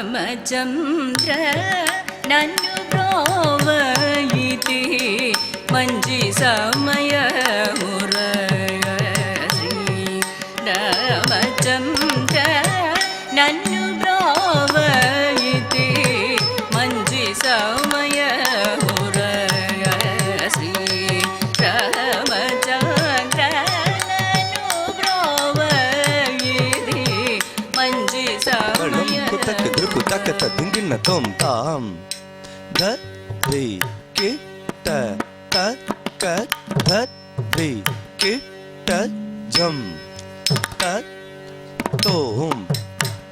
ಶ್ರೀರಾಮಚಂದ್ರ ನನ್ನು ಬ್ರೋವಯಿತಿ ಮಂಜಿ ಸಮಯ ಮುರ ಶ್ರೀರಾಮಚಂದ್ರ ನನ್ನು ಬ್ರೋವಯಿತಿ ಮಂಜಿ ಸಮಯ ಮುರ ಶ್ರೀರಾಮಚಂದ್ರ ನನ್ನು ಬ್ರೋವಯಿತಿ ಮಂಜಿ ಸಮಯ ತಕ್ಕ ದಿಂಗಿನ ತೊಂ ತಾಂ ಧ ರಿ ಕಿಟ್ಟ ತಕ್ಕ ಧ ರಿ ಕಿಟ್ಟ ಜಂ ತ ತೋಂ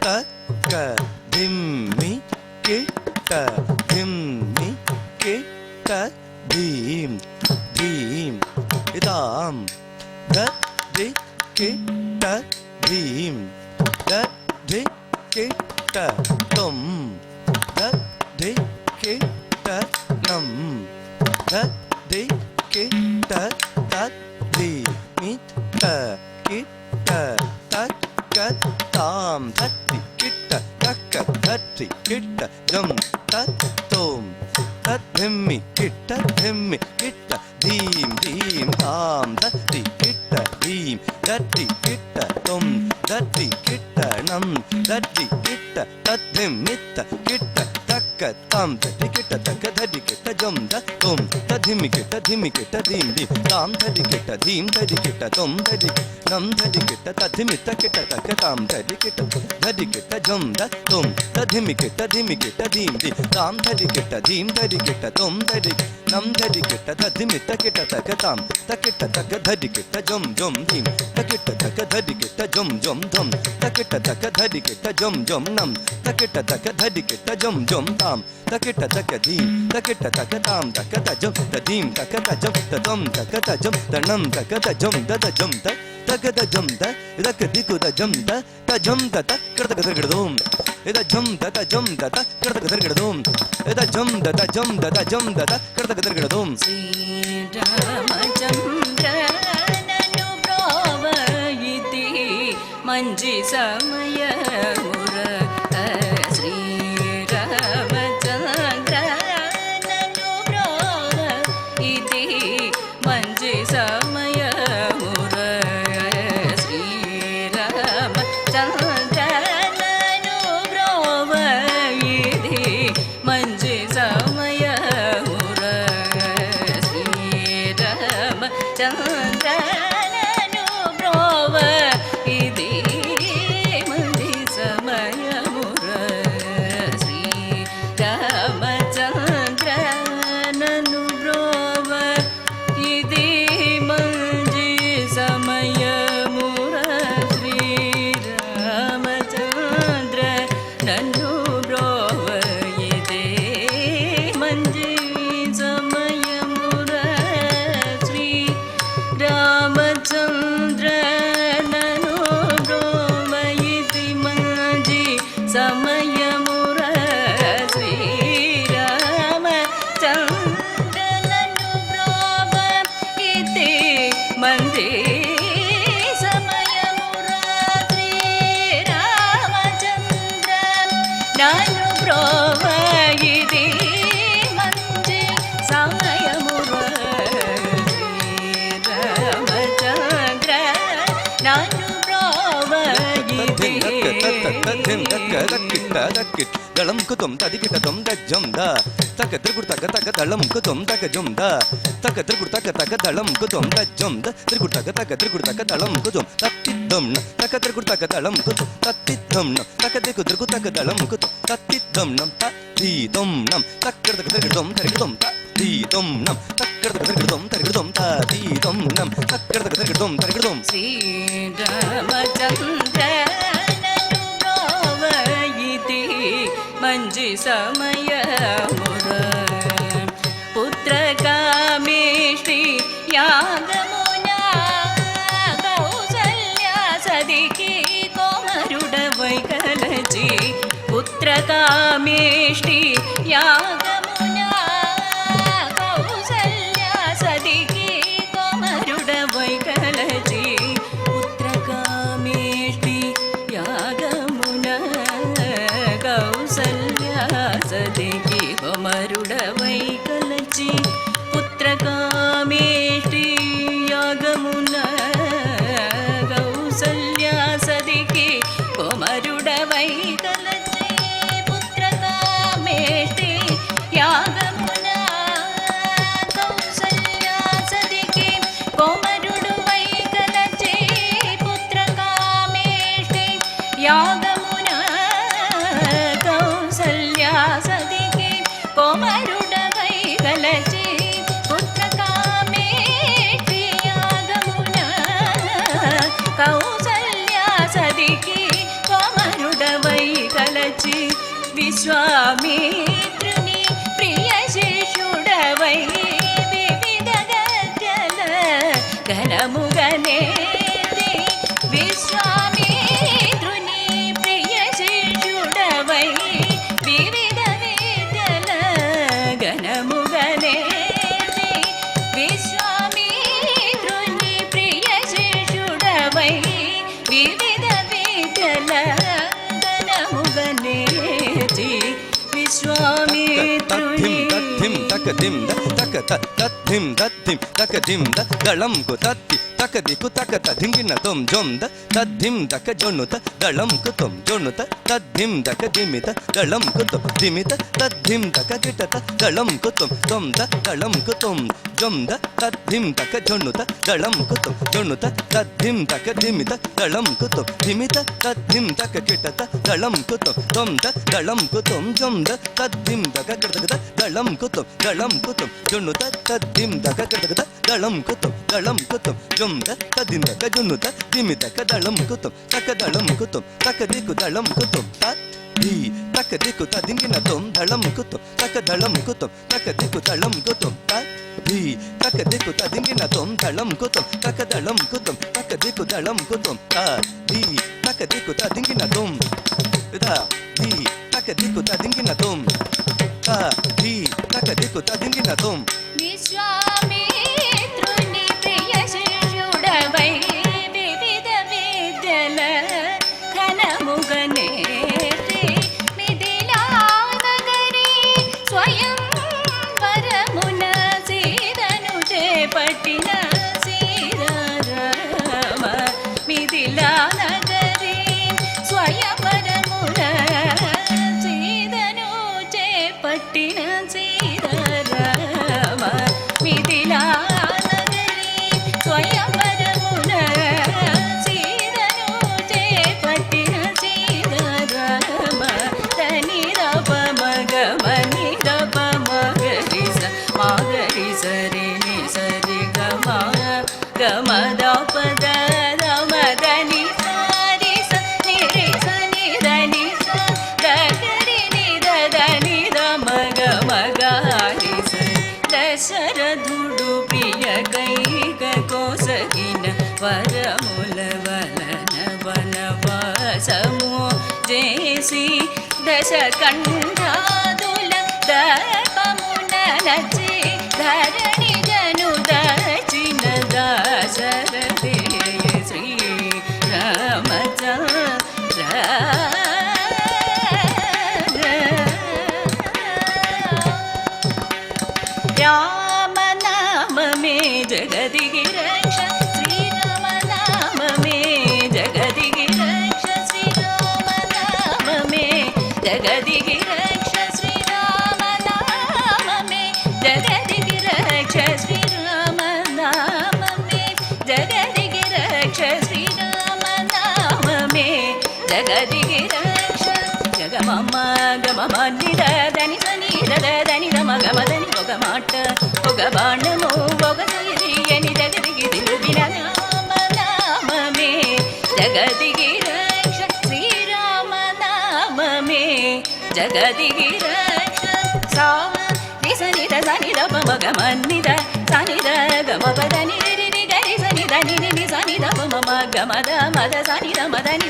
ತಕ್ಕ ಧಿಮ್ಮಿ ಕಿಟ್ಟ ಧಿಮ್ಮಿ ಕಿಟ್ಟ ಧೀಂ ಧೀಂ ಇದಾಂ ಧ ರಿ ಕಿಟ್ಟ ಧೀಂ ಧ ರಿ ಕಿಟ್ಟ ತೊಂ ಧ ರಿ ಕಿಟ್ಟ ನಂ ಧ ರಿ ಕಿಟ್ಟ ತತ್ ರಿ ಮಿತ್ತ ಕಿಟ್ಟ ತಕ್ಕ ತಾಂ ಧತ್ತಿ ಕಿಟ್ಟ ತಕ್ಕ ಧತ್ತಿ ಕಿಟ್ಟ ಜಂ ತತ್ ತೋಂ ತತ್ ಧಿಮ್ಮಿ ಕಿಟ್ಟ ಧಿಮ್ಮಿ ಕಿಟ್ಟ ಧೀಂ ಧೀಂ ತಾಂ ಧತ್ತಿ ಕಿಟ್ಟ ಧೀಂ ಧತ್ತಿ ಕಿಟ್ಟ ತೊಂ ಧತ್ತಿ ಕಿಟ್ಟ ನಂ ಧತ್ತಿ ಕಿಟ್ಟ ತತ್ ಧಿಮ್ಮಿತ್ತ ಕಿಟ್ಟ ತಕ್ಕ ತಾಂ ಧತ್ತಿ ಕಿಟ್ಟ ತಕ್ಕ ಧಡಿ ಕಿಟ್ಟ ಜಂ ಧ ತೊಂ ಧಿಮ್ಮಿ ಕಿಟ್ಟ ಧೀಂ ಧೀಂ ತಾಂ ಧಡಿ ಕಿಟ್ಟ ಧೀಂ ಧಡಿ ಕಿಟ್ಟ ತೊಂ ಧಡಿ ನಂ ಧಡಿ ಕಿಟ್ಟ ತದ್ಧಿಮಿತ್ತ ಕಿಟ್ಟ ತಕ್ಕ ತಾಂ ಧಡಿ ಕಿಟ್ಟ ಧಡಿ ಕಿಟ್ಟ ಜಂ ಧ ತೊಂ ಧಿಮ್ಮಿ ಕಿಟ್ಟ ಧೀಂ ಧೀಂ ತಾಂ ಧಡಿ ಕಿಟ್ಟ ಧೀಂ ಧಡಿ ಕಿಟ್ಟ ತೊಂ ಧಡಿ ನಂ ಧಡಿ ಕಿಟ್ಟ ತದ್ಧಿಮಿತ್ತ ಕಿಟ್ಟ ತಕ್ಕ ತಾಂ ತಕ್ಕಿಟ್ಟ ತಕ್ಕ ಧಡಿ ಕಿಟ್ಟ ಜಂ ಜಂ ಧೀಂ ತಕ್ಕಿಟ್ಟ ತಕ್ಕ ಧಡಿ ಕಿಟ್ಟ ಜಂ ಜಂ ಧಂ ತಕ್ಕಿಟ್ಟ ತಕ್ಕ ಧಡಿ ಕಿಟ್ಟ ಜಂ ಜಂ ನಂ ತಕ್ಕಿಟ್ಟ ತಕ್ಕ ಧಡಿ ಕಿಟ್ಟ ಜಂ ಜಂ ತಾಂ ತಕ್ಕಿಟ್ಟ ತಕ್ಕ ಧೀಂ ತಕ್ಕಿಟ್ಟ ತಕ್ಕ ತಾಂ ತಕ್ಕ ತ ಜಂ ತ ಧೀಂ ತಕ್ಕ ತ ಜಂ ತ ತೊಂ ತಕ್ಕ ತ ಜಂ ತ ನಂ ತಕ್ಕ ತ ಜಂ ದ ಜಂ ತ ತಕ್ಕ ತ ಜಂ ತ ಇದಕ್ಕೆ ದಿಕ್ಕು ತ ಜಂ ತ ಜಂ ತ ಕಡತಕ ತಿರುಗಿಡೋಂ ಇದ ಜಂ ತ ಜಂ ತ ಕಡತಕ ತಿರುಗಿಡೋಂ ಇದ ಜಂ ತ ಜಂ ತ ಜಂ ತ ಕಡತಕ ತಿರುಗಿಡೋಂ ಶ್ರೀರಾಮಚಂದ್ರ ನನ್ನು ಬ್ರೋವಯಿತಿ ಮಂಜಿ ಸಮಯ ಮುರ ಶ್ರೀರಾಮಚಂದ್ರ ನನ್ನು ಬ್ರೋವಯಿತಿ ಮಂಜಿ ಸಮಯ ಮುರ ಶ್ರೀರಾಮಚಂದ್ರ ನನ್ನು ಬ್ರೋವಯಿತಿ ಮಂಜಿ ಸಮಯ ಮುರ ಶ್ರೀರಾಮಚಂದ್ರ ನನ್ನು ಬ್ರೋವಯಿತಿ ಮಂಜಿ ಸಮಯ ಮುರ ಶ್ರೀರಾಮಚಂದ್ರ ನನ್ನು ಬ್ರೋವಯಿತಿ ಮಂಜಿ ಸಮಯ ಮುರ ಶ್ರೀರಾಮಚಂದ್ರ ನನ್ನು ಬ್ರೋವಯಿತಿ ಮಂಜಿ ಸಮಯ ಮುರ ಶ್ರೀರಾಮಚಂದ್ರ ನನ್ನು ಬ್ರೋವಯಿತಿ ಮಂಜಿ ಸಮಯ ಮುರ ಶ್ರೀರಾಮಚಂದ್ರ ನನ್ನು ಬ್ರೋವಯಿತಿ ಮಂಜಿ ಸಮಯ ಮುರ ಶ್ರೀರಾಮಚಂದ್ರ ನಾನು ಬ್ರೋವಯಿತಿ ಮಂಜಿ ಸಮಯ ಮುರ ಶ್ರೀರಾಮಚಂದ್ರ ನಾನು ಬ್ರೋವಯಿತಿ ದಳಂ ಕುತುಂ ತದಿಕಿಟ ತೊಂ ದಜ್ಜಂ ದ ತಕ ತ್ರಿಗುಡ್ ತಕ ತಕ ದಳಂ ಕುತುಂ ತಕ ಜುಂ ದ ತಕ ತ್ರಿಗುಡ್ ತಕ ತಕ ದಳಂ ಕುತುಂ ದಜ್ಜಂ ದ ತ್ರಿಗುಡ್ ತಕ ತಕ ತ್ರಿಗುಡ್ ತಕ ದಳಂ ಕುತುಂ ತತ್ತಿದ್ದಂ ನ ತಕ ತ್ರಿಗುಡ್ ತಕ ದಳಂ ಕುತುಂ ತತ್ತಿದ್ದಂ ನ ತಕ ದಿಕು ತ್ರಿಗುಡ್ ತಕ ದಳಂ ಕುತುಂ ತತ್ತಿದ್ದಂ ನಂ ತ ಧೀದಂ ನಂ ತಕ್ಕಡ ತಕ ತ್ರಿಗುಡಂ ತರಿಗುಡಂ ತ ಧೀದಂ ನಂ ತಕ್ಕಡ ತಕ ತ್ರಿಗುಡಂ ತರಿಗುಡಂ ತ ಧೀದಂ ನಂ ತಕ್ಕಡ ತಕ ತ್ರಿಗುಡಂ ತರಿಗುಡಂ ಶ್ರೀರಾಮಚಂದ್ರ ನನ್ನು ಬ್ರೋವಯಿತಿ ಮಂಜಿ ಸಮಯ ಮುರ ಪುತ್ರ ಕಾಮೇಷ್ಟಿ ಯಾಗಮುನ ಕೌಸಲ್ಯ ಸದಿಕಿ ಕೋಮರುಡ ವೈಕಲಜಿ ಪುತ್ರ ಕಾಮೇಷ್ಟಿ ಯಾಗಮುನ ಕೌಸಲ್ಯ ಸದಿಕಿ ಕೋಮರುಡ ವೈಕಲಜಿ ಪುತ್ರ ಕಾಮೇಷ್ಟಿ ಯಾಗಮುನ విశ్వామిత్రుని ప్రియ శిష్యుడవై వివిధ గద్యల ఘనముగనే విశ్వామిత్రుని ప్రియ శిష్యుడవై వివిధ విద్యల ఘనముగనే విశ్వామిత్రుని ప్రియ శిష్యుడవై వివిధ విద్యల ఘనముగనేతి విశ్వామిత్రుని తకదిం తక తద్ధిం దద్ధిం తకదిం దళం కు తత్తి తకదికు తకత ధింగిన తొం జొంద తద్ధిం దక జొన్నుత దళం కు తొం జొన్నుత తద్ధిం దక దిమిత దళం కు తొం దిమిత తద్ధిం దక గిటత దళం కు తొం తొంద దళం కు తొం జొంద తద్ధిం దక జొన్నుత దళం కు తొం జొన్నుత తద్ధిం దక దిమిత దళం కు తొం దిమిత తద్ధిం దక గిటత దళం కు తొం తొంద దళం కు తొం జొంద తద్ధిం దక గిటత దళం కు తొం జొన్నుత తద్ధిం దక గిటత దళం కు తొం జొంద తద్ధిం దక జొన్నుత దిమిత దళం కు తొం తక దళం కు తొం తక దికు దళం కు తొం ధీ తక దికు తదింగిన తొం దళం కు తొం తక దళం కు తొం తక దికు దళం కు తొం ధీ తక దికు తదింగిన తొం దళం కు తొం తక దళం కు తొం తక దికు దళం కు తొం ధీ తక దికు తదింగిన తొం ధీ తక దికు తదింగిన తొం ధీ తక దికు తదింగిన తొం విశ్వామిత్రుని ప్రియ శిష్యుడవై వివిధ విద్యల ఘనముగనే మిథిలా నగరి స్వయం వరమున సీతను చేపట్టిన సీతారామ మిథిలా నగరి స్వయంవరమున సీతను చేపట్టిన సీతారామ మిథిలా నగరి స్వయంవరమున సీతను చేపట్టిన సీతారామ దని రప మగ మని రప మగరి స మగరి సరి ని సరి గమ గమ దప ద రమ దని సారి స ని రి స ని దని స ద గరి ని ద దని ద మగ మగారి స దశరథుడు ప్రియ కైక కోసగిన వరముల వలన వనవాసము చేసి దశకంఠాదుల దర్పమున నచి ధరణి జను దచిన దాశరథి శ్రీ రామచంద్ర రామ నామ మే జగదిగి రక్ష శ్రీరామ నామ మే జగదిగి రక్ష శ్రీరామ నామ మే జగదిగి రక్ష శ్రీరామ నామ మే జగదిగి రక్ష శ్రీరామ నామ మే జగదిగి రక్ష శ్రీరామ నామ మే జగదిగి రక్ష జగమమ్మ గమమ నిద దని సని దద దని రమ గమ దని ఒక మాట ఒక బాణము ఒక సైరియని జగదిగి తిరుగిన రామ నామమే జగదిగి రక్ష శ్రీరామ నామమే జగదిగి రక్ష సామ నిసని ద సని ద పమ గమ నిద సని ద గమ పదని రి గరి సని దని ని సని ద పమ గమ ద మద సని ద మదని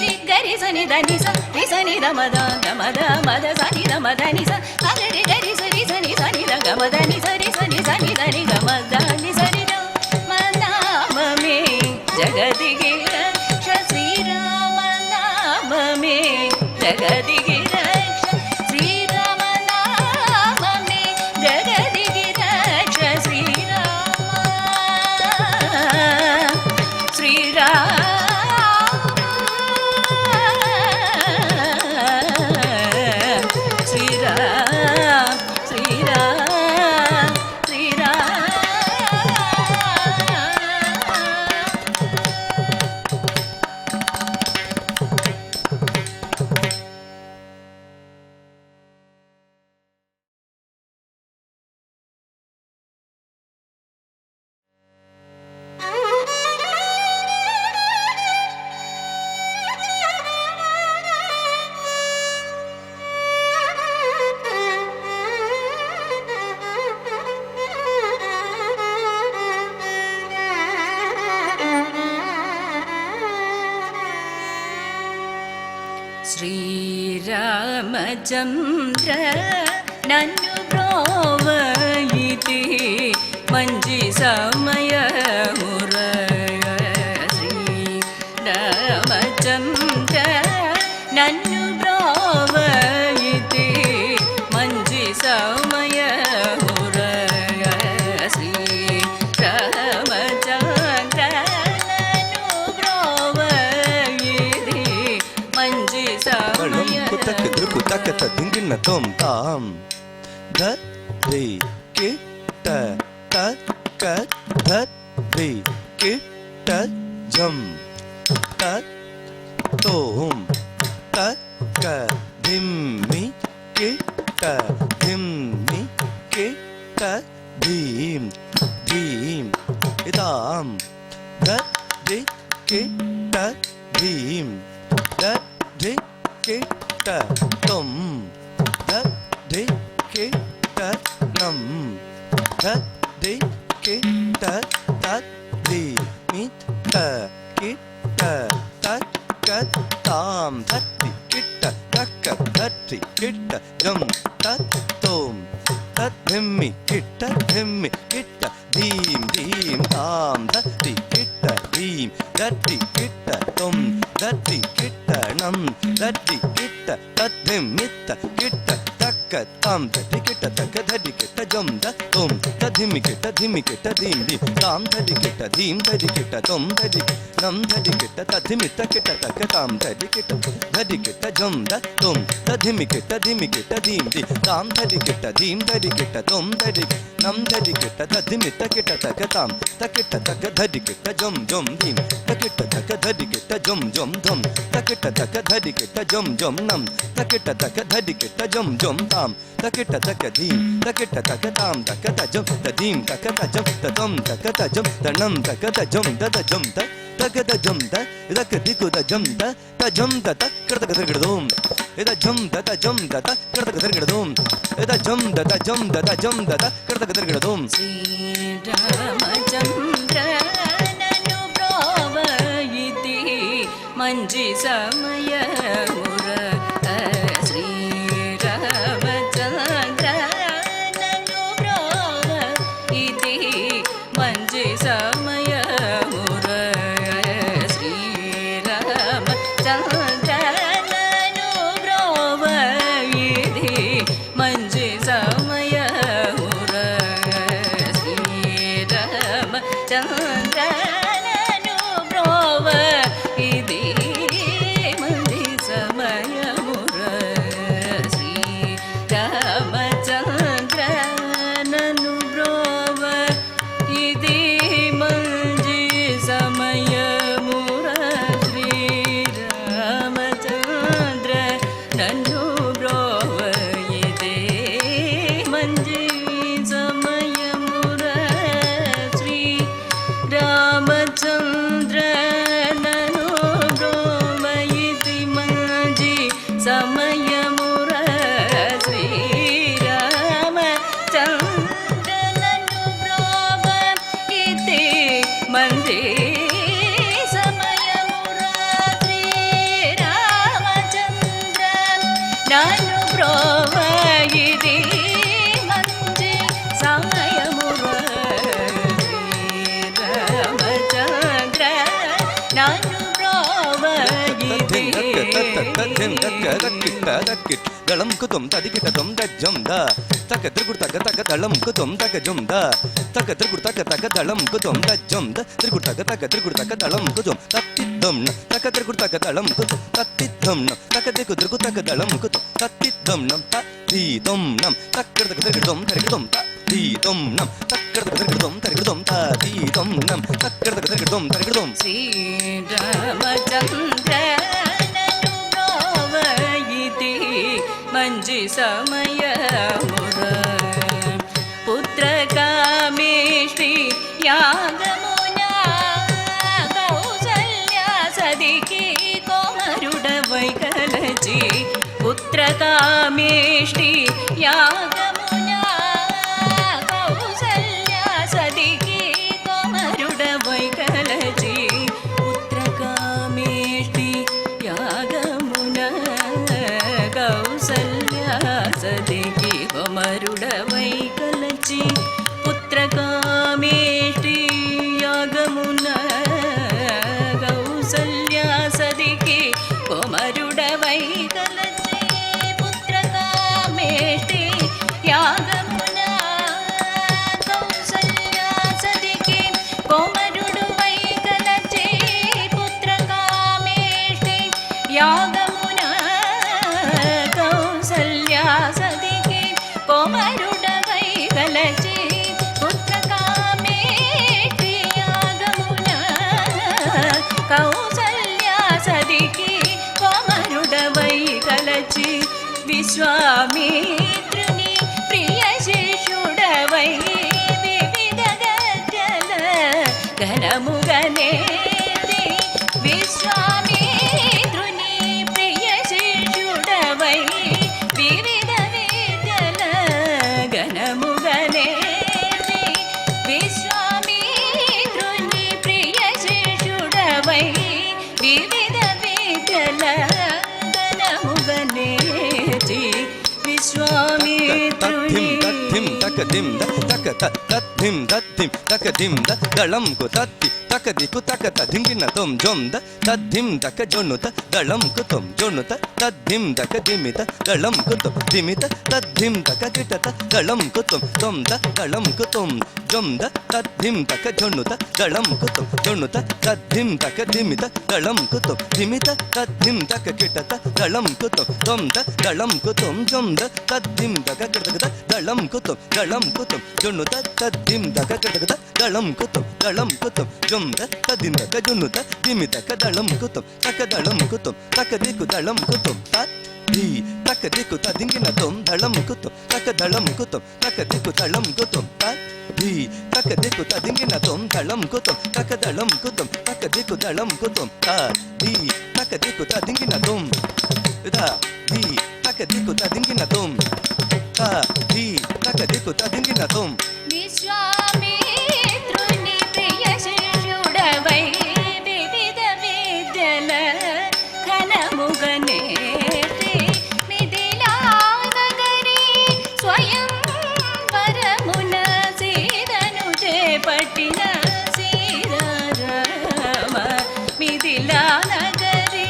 రి గరి సని దని స రి సని ద మద గమ ద మద సని ద మదని స గరి గరి సని సని సని ద గమ దని సరి సని సని దని గమ దని సరి ద మనామమే జగదిగి రక్ష శ్రీరామ నామమే జగదిగి రక్ష శ్రీరామ నామమే జగదిగి రక్ష శ్రీరామ శ్రీరామ ಶ್ರೀರಾಮಚಂದ್ರ ನನ್ನು ಬ್ರೋವ ಇತಿ ಮಂಜಿ ಸಮಯ ಮುರ ಶ್ರೀರಾಮಚಂದ್ರ ನನ್ನು ಬ್ರೋವ ಇತಿ ಮಂಜಿ ಸಮಯ ಮುರ ಶ್ರೀರಾಮಚಂದ್ರ ನನ್ನು ಬ್ರೋವ ಇತಿ ಮಂಜಿ ಸಮಯ ಕುತಕ್ಕೆ ದೃಕು ತಕ್ಕತ ದಿಂಗಿನ ತೊಂ ತಾಂ ಧ ರಿ ಕಿ ಟ ತ ಕ ಧ ರಿ ಕಿ ಟ ಜಂ ತ ತೋಂ ತ ಕ ಧಿಮ್ಮಿ ಕಿ ಟ ಧಿಮ್ಮಿ ಕಿ ಟ ಧೀಂ ಧೀಂ ಇದಾಂ ಧ ರಿ ಕಿ ಟ ಧೀಂ ಧ ರಿ ಕಿ ಟ ತೊಂ ಧ ರಿ ಕಿ ಟ ನಂ ಧ ರಿ ಕಿ ಟ ತ ರಿ ಮಿ ಟ ಕಿ ಟ ತ ಕ ತಾಂ ಧತ್ತಿ ಕಿಟ್ಟ ತಕ್ಕ ಧತ್ತಿ ಕಿಟ್ಟ ಜಂ ತತ್ ತೋಂ ತತ್ ಧಿಮ್ಮಿ ಕಿಟ್ಟ ಧಿಮ್ಮಿ ಕಿಟ್ಟ ಧೀಂ ಧೀಂ ತಾಂ ಧತ್ತಿ ಕಿಟ್ಟ ಧೀಂ ಧತ್ತಿ ಕಿಟ್ಟ ತೊಂ ಧತ್ತಿ ಕಿಟ್ಟ ನಂ ಧತ್ತಿ ಕಿಟ್ಟ ತತ್ ಧಿಮ್ಮಿತ್ತ ಕಿಟ್ಟ ತಕ್ಕ ತಾಂ ಧತ್ತಿ ಕಿಟ್ಟ ತಕ್ಕ ಧಡಿ ಕಿಟ್ಟ ಜಂ ದ ತೊಂ ಧಿಮ್ಮಿ ಕಿಟ್ಟ ಧೀಂ ಧೀಂ ತಾಂ ಧಡಿ ಕಿಟ್ಟ ಧೀಂ ಧಡಿ ಕಿಟ್ಟ ತೊಂ ಧಡಿ ನಂ ಧಡಿ ಕಿಟ್ಟ ತಧಿಮಿತ್ತ ಕಿಟ್ಟ ತಕ್ಕ ತಾಂ ಧಡಿ ಕಿಟ್ಟ ಧಡಿ ಕಿಟ್ಟ ಜಂ ದ ತೊಂ ಧಿಮ್ಮಿ ಕಿಟ್ಟ ಧೀಂ ಧೀಂ ತಾಂ ಧಡಿ ಕಿಟ್ಟ ಧೀಂ ಧಡಿ ಕಿಟ್ಟ ತೊಂ ಧಡಿ ನಂ ಧಡಿ ಕಿಟ್ಟ ತಧಿಮಿತ್ತ ಕಿಟ್ಟ ತಕ್ಕ ತಾಂ ತಕಿಟ್ಟ ತಕ್ಕ ಧಡಿ ಕಿಟ್ಟ ಜಂ ಜಂ ಧೀಂ ತಕಿಟ್ಟ ತಕ್ಕ ಧಡಿ ಕಿಟ್ಟ ಜಂ ಜಂ ಧಂ ತಕಿಟ್ಟ ತಕ್ಕ ಧಡಿ ಕಿಟ್ಟ ಜಂ ಜಂ ನಂ ತಕಿಟ್ಟ ತಕ್ಕ ಧಡಿ ಕಿಟ್ಟ ಜಂ ಜಂ ತಾಂ ತಕಿಟ್ಟ ತಕ್ಕ ಧೀಂ ತಕಿಟ್ಟ ತಕ್ಕ ತಾಂ ತಕ್ಕ ತ ಜಂ ತ ಧೀಂ ತಕ್ಕ ತ ಜಂ ತ ತಂ ತಕ್ಕ ತ ಜಂ ತ ನಂ ತಕ್ಕ ತ ಜಂ ತ ಜಂ ತ ತಕ್ಕ ತ ಜಂ ತ ಇದಕ್ಕ ದಿಕ್ಕು ತ ಜಂ ತ ಜಂ ತ ತ ಕಡತ ಕದರ್ಗಿಡದೋಂ ಇದ ಜಂ ತ ಜಂ ತ ತ ಕಡತ ಕದರ್ಗಿಡದೋಂ ಇದ ಜಂ ತ ಜಂ ತ ಜಂ ತ ತ ಕಡತ ಕದರ್ಗಿಡದೋಂ ಶ್ರೀರಾಮಚಂದ್ರ ನನ್ನು ಬ್ರೋವ ಇತಿ ಮಂಜಿ ಸಮಯ ಮುರ ಶ್ರೀರಾಮಚಂದ್ರ ನನ್ನು ಬ್ರೋವ ಇತಿ ಮಂಜಿ ಸಮಯ ಮುರ ಶ್ರೀರಾಮಚಂದ್ರ ನನ್ನು ಬ್ರೋವ ಇತಿ ಮಂಜಿ ಸಮಯ ಮುರ ಶ್ರೀರಾಮಚಂದ್ರನನು ಬ್ರೋವ ಇದಿ ಮಂಜಿ ಸಮಯ ಮುರ ಶ್ರೀರಾಮಚಂದ್ರನನು ಬ್ರೋವ ಇದಿ ಮಂಜಿ ಸಮಯ ಮುರ ಶ್ರೀರಾಮಚಂದ್ರನನು ಬ್ರೋವ ಇದಿ ಮಂಜಿ ಸಮಯ ಮುರ ಶ್ರೀರಾಮಚಂದ್ರನನು ಬ್ರೋವ ಇದಿ ಮಂಜಿ ಸಮಯ ಮುರ ಶ್ರೀರಾಮಚಂದ್ರನನು ಬ್ರೋವ ಇದಿ ಮಂಜಿ ಸಮಯ ಮುರ ಶ್ರೀರಾಮಚಂದ್ರನನು ಬ್ರೋವ ಇದಿ ಮಂಜಿ ಸಮಯ ಮುರ ಶ್ರೀರಾಮಚಂದ್ರನನು ಬ್ರೋವ ಇದಿ ದಳಂ ಕುತುಂ ತದಿಕಿಟ ತೊಂ ದಜ್ಜಂ ದ ತಕ ತ್ರಿಗುಡ್ ತಕ ತಕ ದಳಂ ಕುತುಂ ತಕ ಜುಂ ದ ತಕ ತ್ರಿಗುಡ್ ತಕ ತಕ ದಳಂ ಕುತುಂ ದಜ್ಜಂ ದ ತ್ರಿಗುಡ್ ತಕ ದಳಂ ಕುತುಂ ತತ್ತಿದ್ದಂ ನ ತಕ ತ್ರಿಗುಡ್ ತಕ ದಳಂ ಕುತುಂ ತತ್ತಿದ್ದಂ ನ ತಕ ದಿಕು ತ್ರಿಗುಡ್ ತಕ ದಳಂ ಕುತುಂ ತತ್ತಿದ್ದಂ ನಂ ತದ್ದೀದಂ ನಂ ತಕ್ಕಡ ತಕ ತ್ರಿಗುಡ್ದಂ ತರಿಗುಡ್ದಂ ತದ್ದೀದಂ ನಂ ತಕ್ಕಡ ತಕ ತ್ರಿಗುಡ್ದಂ ತರಿಗುಡ್ದಂ ತದ್ದೀದಂ ನಂ ತಕ್ಕಡ ತಕ ತ್ರಿಗುಡ್ದಂ ತರಿಗುಡ್ದಂ ಶ್ರೀರಾಮಚಂದ್ರನನು ಬ್ರೋವ ಇದಿ ಮಂಜಿ ಸಮಯ ಮುರ ಪುತ್ರ ಕಾಮೇಷ್ಟಿ ಯಾಗಮುನ ಕೌಸಲ್ಯ ಸದಿಕಿ ಕೋಮರುಡ ವೈಕಲಚಿ ಪುತ್ರ ಕಾಮೇಷ್ಟಿ ಯಾಗಮುನ ಕೌಸಲ್ಯ ಸದಿಕಿ ಕೋಮರುಡ ವೈಕಲಚಿ ಪುತ್ರ ಕಾಮೇಷ್ಟಿ ಯಾಗಮುನ ಕೌಸಲ್ಯ విశ్వామిత్రుని ప్రియ శిష్యుడవై వివిధ గద్యల ఘనముగనే విశ్వామిత్రుని ప్రియ శిష్యుడవై వివిధ విద్యల ఘనముగనే విశ్వామిత్రుని ప్రియ శిష్యుడవై వివిధ విద్యల ఘనముగనే విశ్వామిత్రుని తద్ధిం తకధిం తక తద్ధిం తద్ధిం తకధిం దళం కు తత్తి తకదికు తకత ధింగిన తొం జొంద తద్ధిం తక జొన్నుత దళం కు తొం జొన్నుత తద్ధిం తక దిమిత దళం కు తొం దిమిత తద్ధిం తక గిటత దళం కు తొం తొంద దళం కు తొం జొంద తద్ధిం తక జొన్నుత దళం కు తొం జొన్నుత తద్ధిం తక దిమిత దళం కు తొం దిమిత తద్ధిం తక గిటత దళం కు తొం తొంద దళం కు తొం జొంద తద్ధిం తక గిటత దళం కు తొం జొన్నుత తద్ధిం తక గిటత దళం కు తొం జొంద తద్ధిం తక జొన్నుత దిమిత క దళం కు తొం తక దళం కు తొం తక దికు దళం కు తొం ధీ తక దికు తదింగిన తొం దళం కు తొం తక దళం కు తొం తక దికు దళం కు తొం ధీ తక దికు తదింగిన తొం దళం కు తొం తక దళం కు తొం తక దికు దళం కు తొం ధీ తక దికు తదింగిన తొం ధీ తక దికు తదింగిన తొం ధీ తక దికు తదింగిన తొం విశ్వామిత్రుని ప్రియ శిష్యుడవై వివిధ విద్యల ఘనముగనే మిథిలా నగరి స్వయం వరమున సీతను చేపట్టిన సీతారామ మిథిలా నగరి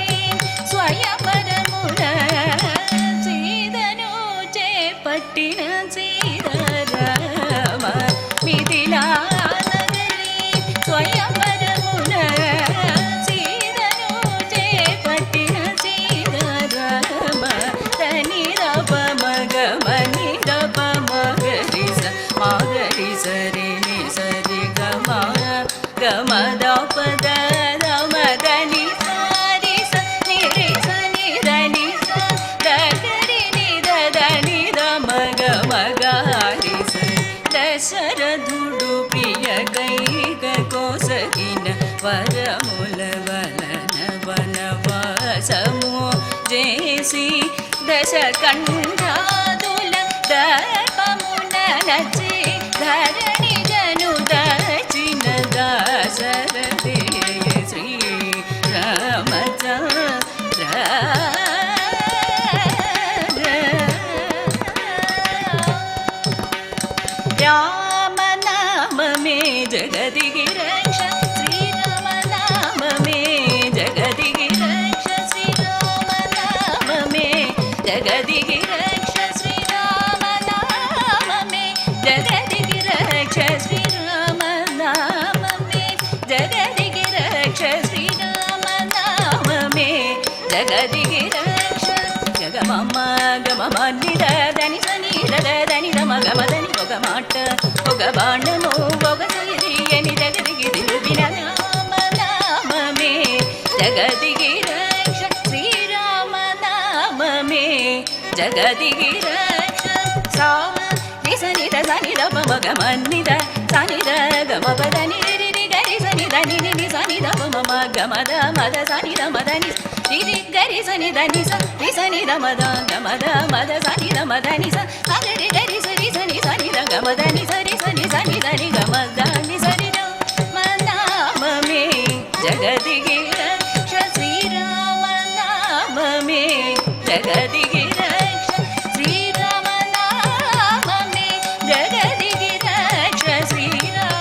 స్వయంవరమున సీతను చేపట్టిన సీతారామ మిథిలా నగరి స్వయంవరమున సీతను చేపట్టిన సీతారామ దని రప మగ మని రప మగరి స మగరి సరి ని సరి గమ గమ దప ద రమ దని సారి స ని రి స ని దని స ద గరి ని ద దని ద మగ మగారి స దశరథుడు ప్రియ కైక కోసగిన వరముల వలన వనవాసము చేసి దశకంఠాదుల దర్పమున నచి ధరణి జను దచిన దాశరథి శ్రీ రామచంద్ర రామ నామ మే జగదిగి రక్ష శ్రీరామ నామ మే జగదిగి రక్ష శ్రీరామ నామ మే జగదిగి రక్ష శ్రీరామ నామ మే జగదిగి రక్ష శ్రీరామ నామ మే జగదిగి రక్ష శ్రీరామ నామ మే జగదిగి రక్ష జగమమ్మ గమమ నిద దని సని రద దని రమ గమ దని ఒక మాట ఒక బాణము ఒక సైరియని జగదిగి దిలుబిన రామ నామమే జగదిగి రక్ష శ్రీరామ నామమే జగదిగి రక్ష సా నిసని ద సని ద పమ గమ నిద సని ద గమ పదని రి రి గరి సని దని ని సని ద పమ గమ ద మద సని ద మదని రి గరి సని దని స రి సని ద మద గమ ద మద సని ద మదని స సని గరి సని సని సని ద గమ దని సరి సని సని దని గమ దని సరి ద నామమే జగదిగి రక్ష శ్రీరామ నామమే జగదిగి రక్ష శ్రీరామ నామమే జగదిగి రక్ష శ్రీరామ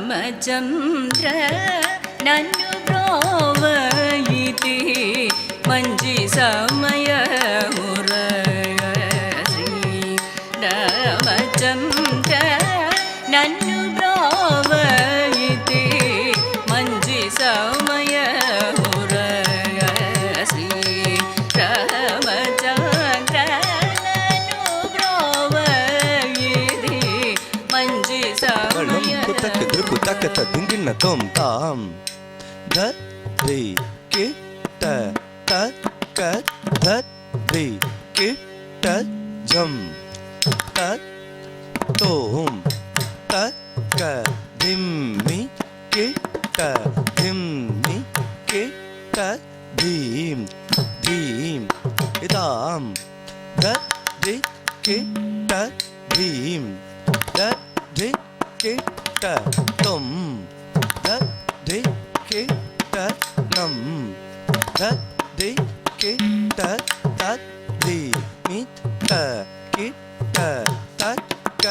ಶ್ರೀರಾಮಚಂದ್ರ ನನ್ನು ಬ್ರೋವಯಿತಿ ಮಂಜಿ ಸಮಯ ಮುರ ಶ್ರೀರಾಮಚಂದ್ರ ನನ್ನು ಬ್ರೋವಯಿತಿ ಮಂಜಿ ಸಮಯ ಮುರ ಶ್ರೀರಾಮಚಂದ್ರ ನನ್ನು ಬ್ರೋವಯಿತಿ ಮಂಜಿ ಸಮಯ ಕುತಕ್ಕೆ ದೃಕು ತಕ್ಕತ ದಿಂಗಿನ ತೊಂ ತಾಂ ಧ ರಿ ಕಿ ಟ ತ ಕ ಧ ರಿ ಕಿ ಟ ಜಂ ತ ತೋಂ ತ ಕ ಧಿಂ ಮಿ ಕಿ ಟ ಧಿಂ ಮಿ ಕಿ ಟ ಧೀಂ ಧೀಂ ಇದಾಂ ಧ ರಿ ಕಿ ಟ ಧೀಂ ಧ ರಿ ಕಿ ಟ ತೊಂ ಧ ರಿ ಕಿ ಟ ನಂ ಧ ರಿ ಕಿ ಟ ತ ರಿ ಮಿ ಟ ಕಿ ಟ ತ ಕ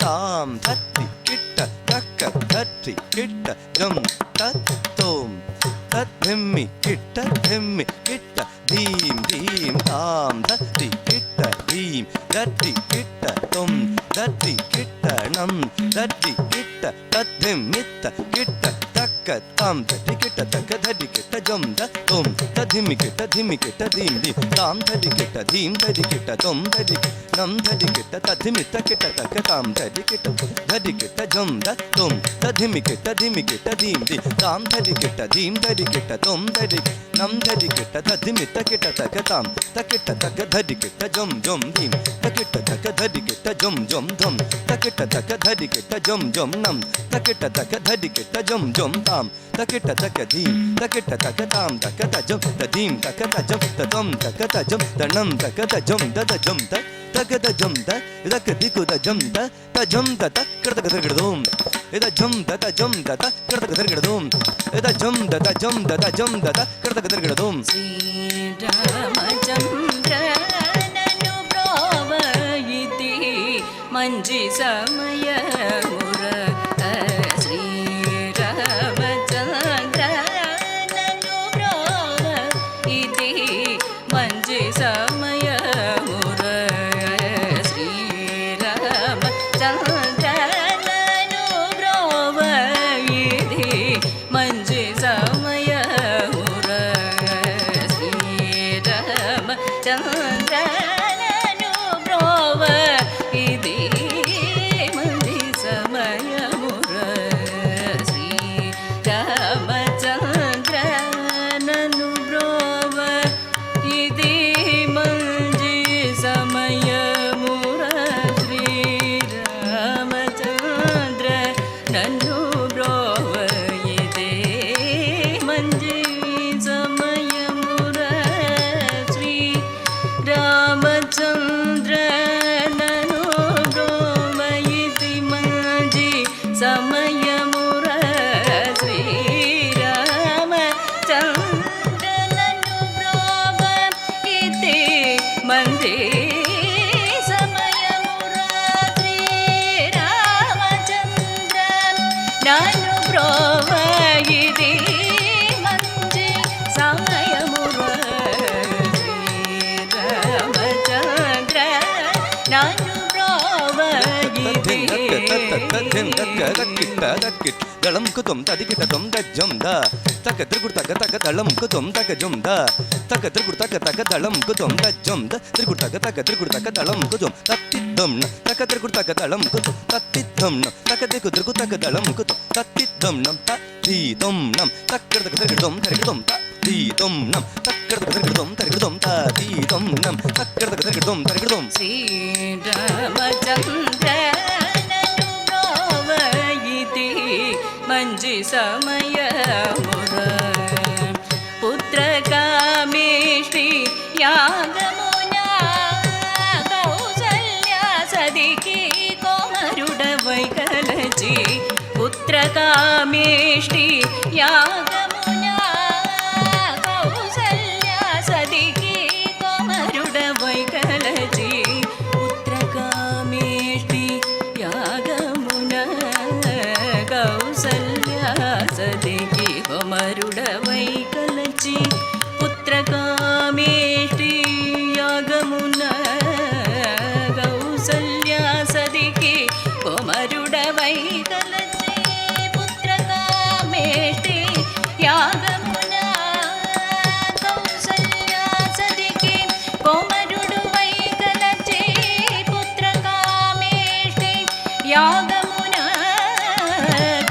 ತಾಂ ಧತ್ತಿ ಕಿಟ್ಟ ತಕ್ಕ ಧತ್ತಿ ಕಿಟ್ಟ ಜಂ ತತ್ ತೋಂ ತತ್ ಧಿಮ್ಮಿ ಕಿಟ್ಟ ಧಿಮ್ಮಿ ಕಿಟ್ಟ ಧೀಂ ಧೀಂ ತಾಂ ಧತ್ತಿ ಕಿಟ್ಟ ಧೀಂ ಧತ್ತಿ ಕಿಟ್ಟ ತೊಂ ಧತ್ತಿ ಕಿಟ್ಟ ನಂ ಧತ್ತಿ ಕಿಟ್ಟ ತತ್ ಧಿಮ್ಮಿತ್ತ ಕಿಟ್ಟ ತಕ್ಕ ತಾಂ ಧತ್ತಿ ಕಿಟ್ಟ ತಕ್ಕ ಧಡಿ ಕಿಟ್ಟ ಜಂ ಧ ತೊಂ ತಧಿಮ್ಮಿ ಕಿಟ್ಟ ಧಿಮ್ಮಿ ಕಿಟ್ಟ ಧೀಂ ಧೀಂ ತಾಂ ಧಡಿ ಕಿಟ್ಟ ಧೀಂ ಧಡಿ ಕಿಟ್ಟ ತೊಂ ಧಡಿ ನಂ ಧಡಿ ಕಿಟ್ಟ ತಧಿಮಿತ್ತ ಕಿಟ್ಟ ತಕ್ಕ ತಾಂ ಧಡಿ ಕಿಟ್ಟ ಧಡಿ ಕಿಟ್ಟ ಜಂ ಧ ತೊಂ ತಧಿಮ್ಮಿ ಕಿಟ್ಟ ಧಿಮ್ಮಿ ಕಿಟ್ಟ ಧೀಂ ಧೀಂ ತಾಂ ಧಡಿ ಕಿಟ್ಟ ಧೀಂ ಧಡಿ ಕಿಟ್ಟ ತೊಂ ಧಡಿ ನಂ ಧಡಿ ಕಿಟ್ಟ ತಧಿಮಿತ್ತ ಕಿಟ್ಟ ತಕ್ಕ ತಾಂ ತಕಿಟ್ಟ ತಕ್ಕ ಧಡಿ ಕಿಟ್ಟ ಜಂ ಜಂ ಧೀಂ ತಕಿಟ್ಟ ತಕ್ಕ ಧಡಿ ಕಿಟ್ಟ ಜಂ ಜಂ ಧಂ ತಕಿಟ್ಟ ತಕ್ಕ ಧಡಿ ಕಿಟ್ಟ ಜಂ ಜಂ ನಂ ತಕಿಟ್ಟ ತಕ್ಕ ಧಡಿ ಕಿಟ್ಟ ಜಂ ಜಂ ತಾಂ ತಕಿಟ್ಟ ತಕ್ಕ ಧೀಂ ತಕಿಟ್ಟ ತಕ್ಕ ತಾಂ ತಕ್ಕ ತ ಜಂ ತ ಧೀಂ ತಕ್ಕ ತ ಜಂ ತ ತ್ವಂ ತಕ್ಕ ತ ಜಂ ತ ನಂ ತಕ್ಕ ತ ಜಂ ತ ಜಂ ತ ತಕ್ಕ ತ ಜಂ ತ ಇದಕ್ಕ ದಿಕ್ಕು ತ ಜಂ ತ ಜಂ ತ ಕಡತಕ ತಿರುಗಿಡೋಂ ಇದ ಜಂ ತ ಜಂ ತ ಕಡತಕ ತಿರುಗಿಡೋಂ ಇದ ಜಂ ತ ಜಂ ತ ಜಂ ತ ಕಡತಕ ತಿರುಗಿಡೋಂ ಶ್ರೀರಾಮಚಂದ್ರ ನನ್ನು ಬ್ರೋವಯಿತಿ ಮಂಜಿ ಸಮಯ ಮುರ ಶ್ರೀರಾಮಚಂದ್ರ ನನ್ನು ಬ್ರೋವಯಿತಿ ಮಂಜಿ ಸಮಯ ಮುರ ಶ್ರೀರಾಮಚಂದ್ರ ನನ್ನು ಬ್ರೋವಯಿತಿ ಮಂಜಿ ಸಮಯ ಮುರ ಶ್ರೀರಾಮಚಂದ್ರ ನನ್ನು ಬ್ರೋವಯಿತಿ ಮಂಜಿ ಸಮಯ ಮುರ ಶ್ರೀರಾಮಚಂದ್ರ ನನ್ನು ಬ್ರೋವಯಿತಿ ಮಂಜಿ ಸಮಯ ಮುರ ಶ್ರೀರಾಮಚಂದ್ರ ನನ್ನು ಬ್ರೋವಯಿತಿ ಮಂಜಿ ಸಮಯ ಮುರ ಶ್ರೀರಾಮಚಂದ್ರ ನನ್ನು ಬ್ರೋವಯಿತಿ ಮಂಜಿ ಸಮಯ ಮುರ ಶ್ರೀರಾಮಚಂದ್ರ ನನ್ನು ಬ್ರೋವಯಿತಿ ಮಂಜಿ ಸಮಯ ಮುರ ಶ್ರೀರಾಮಚಂದ್ರ ನಾನು ಬ್ರೋವಯಿತಿ ಮಂಜಿ ಸಮಯ ಮುರ ಶ್ರೀರಾಮಚಂದ್ರ ನಾನು ಬ್ರೋವಯಿತಿ ದಳಂ ಕುತುಂ ತದಿಕಿಟ ತೊಂ ಜಂ ದ ತಕ ತ್ರಿಗುಡ್ ತಕ ತಕ ದಳಂ ಕುತುಂ ತಕ ಜಂ ದ ತಕ ತ್ರಿಗುಡ್ ತಕ ತಕ ದಳಂ ಕುತುಂ ದ ಜಂ ದ ತ್ರಿಗುಡ್ ತಕ ದಳಂ ಕುತುಂ ತತ್ತಿದ್ದಂ ನ ತಕ ತ್ರಿಗುಡ್ ತಕ ದಳಂ ಕುತುಂ ತತ್ತಿದ್ದಂ ನ ತಕ ದಿಕು ತ್ರಿಗುಡ್ ತಕ ದಳಂ ಕುತುಂ ತತ್ತಿದ್ದಂ ನಂ ತೀದಂ ನಂ ತಕ್ಕಡ ತಕ ತ್ರಿಗುಡಂ ತರಿಗುಡಂ ತೀದಂ ನಂ ತಕ್ಕಡ ತಕ ತ್ರಿಗುಡಂ ತರಿಗುಡಂ ತೀದಂ ನಂ ತಕ್ಕಡ ತಕ ತ್ರಿಗುಡಂ ತರಿಗುಡಂ ಶ್ರೀರಾಮಚಂದ್ರ ನನ್ನು ಬ್ರೋವಯಿತಿ ಮಂಜಿ ಸಮಯ ಮುರ ಪುತ್ರ ಕಾಮೇಷ್ಟಿ ಯಾಗಮುನ ಕೌಸಲ್ಯ ಸದಿಕಿ ಕೋಮರುಡ ವೈಕಲಚಿ ಪುತ್ರ ಕಾಮೇಷ್ಟಿ ಯಾಗಮುನ ಕೌಸಲ್ಯ ಸದಿಕಿ ಕೋಮರುಡ ವೈಕಲಚಿ ಪುತ್ರ ಕಾಮೇಷ್ಟಿ ಯಾಗಮುನ యాగమున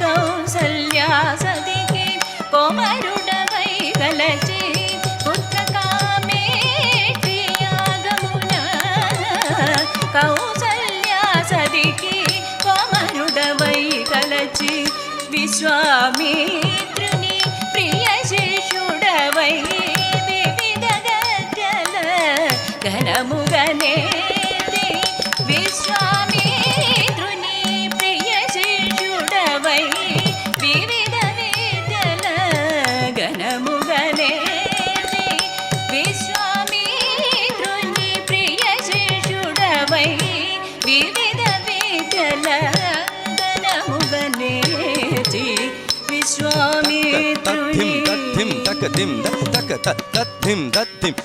కౌసల్యా సతికి కోమరుడవై గలచి పుత్రకామేష్టి యాగమున కౌసల్యా సతికి కోమరుడవై గలచి విశ్వామిత్రుని ప్రియ శిష్యుడవై వివిధ గద్యల ఘనముగనే విశ్వామిత్రుని ప్రియ శిష్యుడవై వివిధ విద్యల ఘనముగనే విశ్వామిత్రుని ప్రియ శిష్యుడవై వివిధ విద్యల ఘనముగనే విశ్వామిత్రుని తద్ధిం తకధిం తక తద్ధిం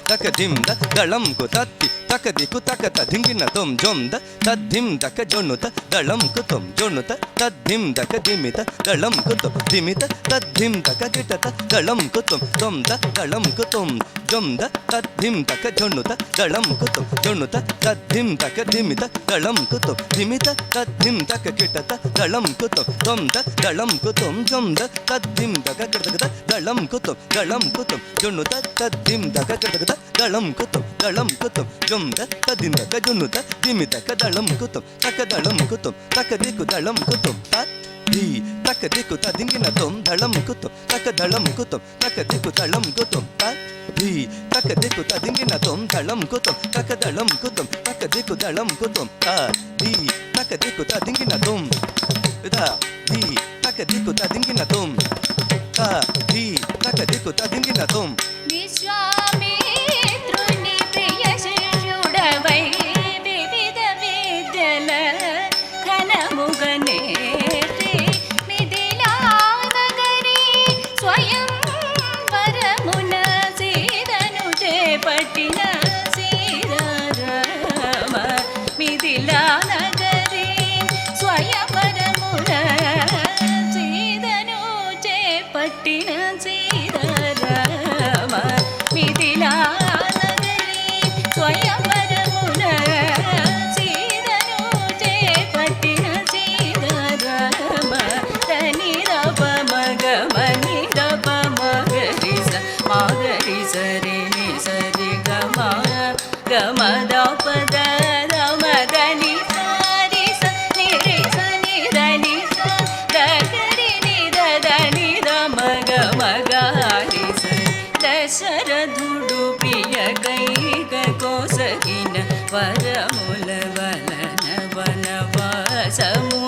తకధిం దళం కు తత్తి తకదికు తకత ధింగిన తొం జొంద తద్ధిం తక జొన్నుత దళం కు తొం జొన్నుత తద్ధిం తక ధిమిత దళం కు తొం ధిమిత తద్ధిం తక గిటత దళం కు తొం తొంద దళం కు తొం జొంద తద్ధిం తక జొన్నుత దళం కు తొం జొన్నుత తద్ధిం తక ధిమిత దళం కు తొం ధిమిత తద్ధిం తక గిటత దళం కు తొం తొంద దళం కు తొం జొంద తద్ధిం తక గిటత దళం కు తొం జొన్నుత తద్ధిం తక గిటత దళం కు తొం జొంద తద్ధిం తక జొన్నుత ధిమిత క దళం కు తొం తక దళం కు తొం తక దికు దళం కు తొం ధీ తక దికు తదింగిన తొం దళం కు తొం తక దళం కు తొం తక దికు దళం కు తొం ధీ తక దికు తదింగిన తొం దళం కు తొం తక దళం కు తొం తక దికు దళం కు తొం ధీ తక దికు తదింగిన తొం ధీ తక దికు తదింగిన తొం ధీ తక దికు తదింగిన తొం విశ్వామిత్రుని ప్రియ శిష్యుడవై వివిధ విద్యల ఘనముగనే మిథిలా నగరి స్వయం వరమున సీతను చేపట్టిన సీతారామ మిథిలా నగరి స్వయంవరమున సీతను చేపట్టిన సీతారామ మిథిలా నగరి స్వయంవరమున సీతను చేపట్టిన సీతారామ దని రప మగ మని రప మగరి స మగరి సరి ని సరి గమ గమ దప ద రమ దని సారి స ని రి స ని దని స ద గరి ని ద దని ద మగ మగారి స దశరథుడు ప్రియ కైక కోసగిన వరముల వలన వనవాసము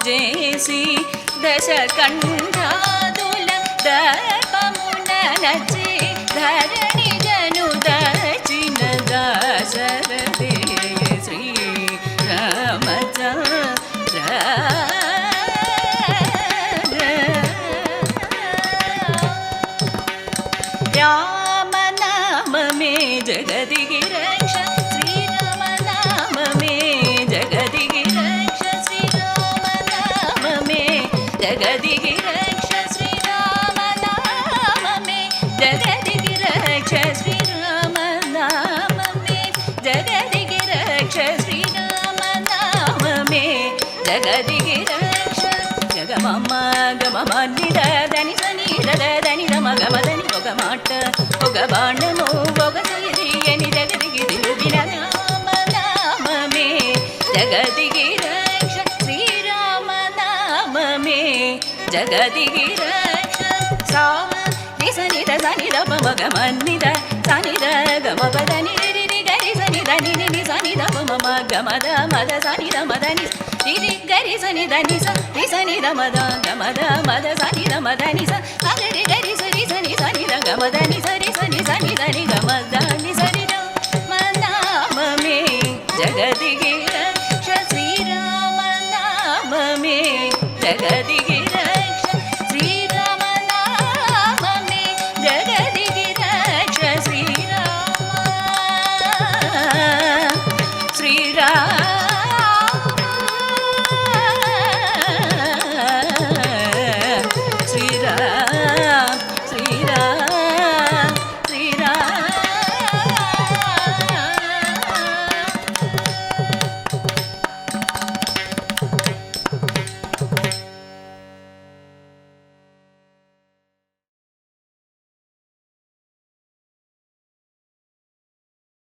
చేసి దశకంఠాదుల దర్పమున నచి ధరణి జను దచిన దాశరథి శ్రీ రామచంద్ర రామ నామమే జగదిగి రక్ష శ్రీరామ నామమే జగదిగి రక్ష శ్రీరామ నామమే జగదిగి రక్ష శ్రీరామ నామమే జగదిగి రక్ష శ్రీరామ నామమే జగదిగి రక్ష శ్రీరామ నామమే జగదిగి రక్ష జగమమ్మ గమమ నిద దని సని దద దని రమ గమ దని ఒక మాట ఒక బాణము ఒక సైరియని జగదిగి దిలుబిన రామ నామమే జగదిగి రక్ష శ్రీరామ నామమే జగదిగి రక్ష సా ని సని ద సని ద ప మగ మని ద సని ద గమ పదని రి రి గరి సని దని ని సని ద ప మమ గమ ద మద సని ద మదని రి రి గరి సని దని స రి సని ద మద గమ ద మద సని ద మదని స గరి గరి సని సని సని ద గమ దని సరి సని సని దని గమ దని సరి ద నామమే జగదిగి రక్ష శ్రీరామ నామమే జగదిగి